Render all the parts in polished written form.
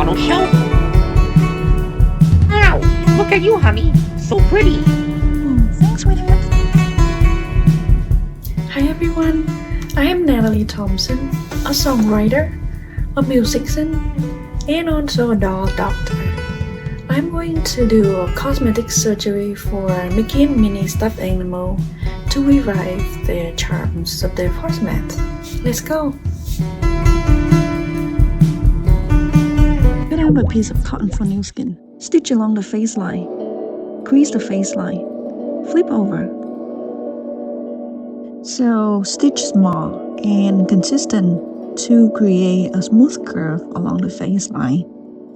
Axolotl Show. Wow, look at you, honey. So pretty. Thanks, sweetheart. Hi everyone, I am Natalie Thompson, a songwriter, a musician, and also a doll doctor. I'm going to do a cosmetic surgery for Mickey and Minnie stuffed animal to revive the charms of their cosmet. Let's go! Cut out a piece of cotton for new skin. Stitch along the face line. Crease the face line. Flip over. So stitch small and consistent to create a smooth curve along the face line.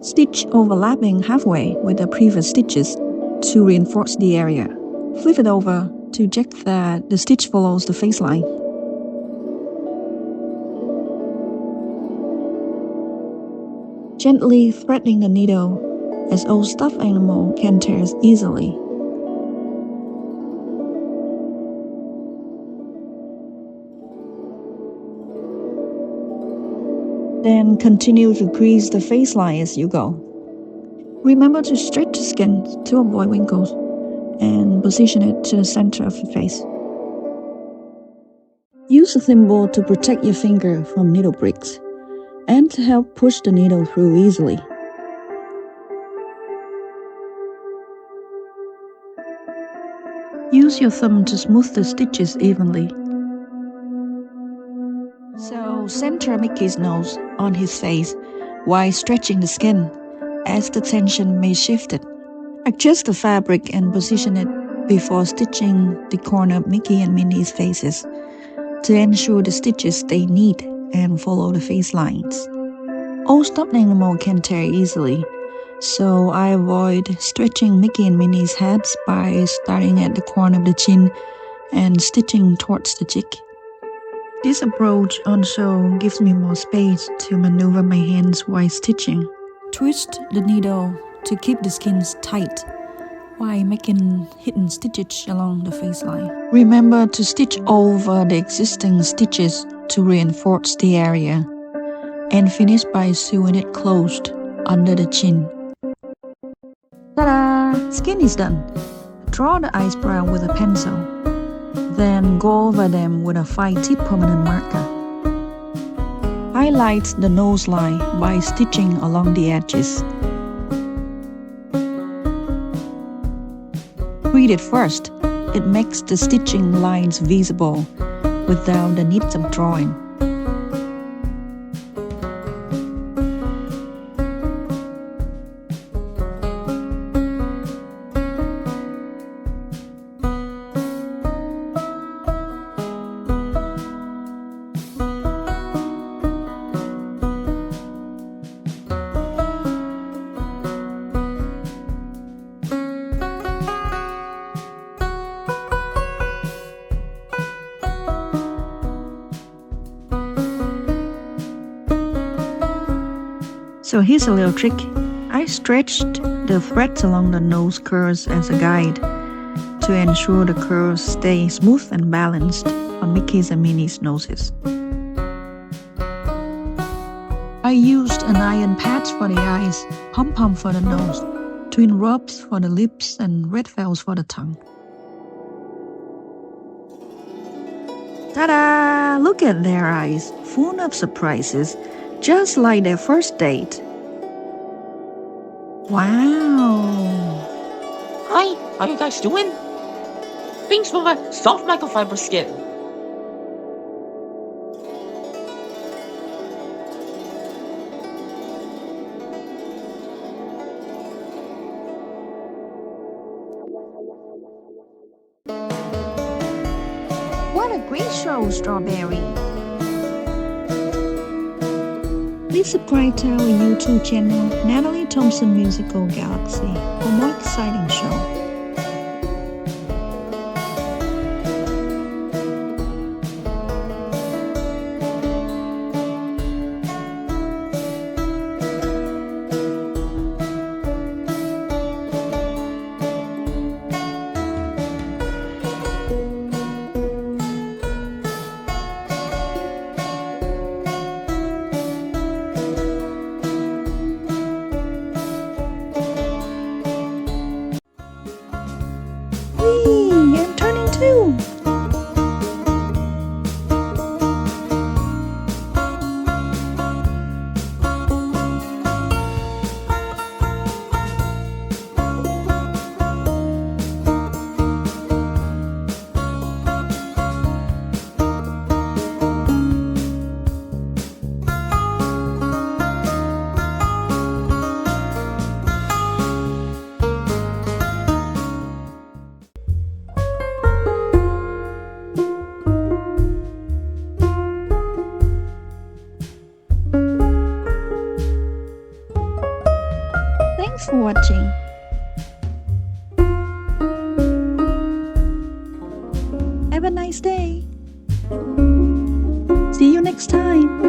Stitch overlapping halfway with the previous stitches to reinforce the area. Flip it over to check that the stitch follows the face line. Gently threading the needle, as old stuffed animal can tear easily. Then continue to crease the face line as you go. Remember to stretch the skin to avoid wrinkles and position it to the center of the face. Use a thimble to protect your finger from needle pricks and to help push the needle through easily. Use your thumb to smooth the stitches evenly. So center Mickey's nose on his face while stretching the skin as the tension may shift it. Adjust the fabric and position it before stitching the corner of Mickey and Minnie's faces to ensure the stitches stay neat and follow the face lines. All stuffed animal can tear easily, so I avoid stretching Mickey and Minnie's heads by starting at the corner of the chin and stitching towards the cheek. This approach also gives me more space to maneuver my hands while stitching. Twist the needle to keep the skins tight while making hidden stitches along the face line. Remember to stitch over the existing stitches to reinforce the area, and finish by sewing it closed under the chin. Ta-da! Skin is done. Draw the eyebrow with a pencil. Then go over them with a 5-tip permanent marker. Highlight the nose line by stitching along the edges. Read it first. It makes the stitching lines visible without the need of drawing. So here's a little trick. I stretched the threads along the nose curves as a guide to ensure the curves stay smooth and balanced on Mickey's and Minnie's noses. I used an iron patch for the eyes, pom-pom for the nose, twin rubs for the lips, and red vells for the tongue. Ta-da! Look at their eyes, full of surprises, just like their first date. Wow! Hi, how you guys doing? Thanks for my soft microfiber skin. What a great show, Strawberry! Please subscribe to our YouTube channel, Natalie Thompson Musical Galaxy, for more exciting shows. for watching. Have a nice day. See you next time.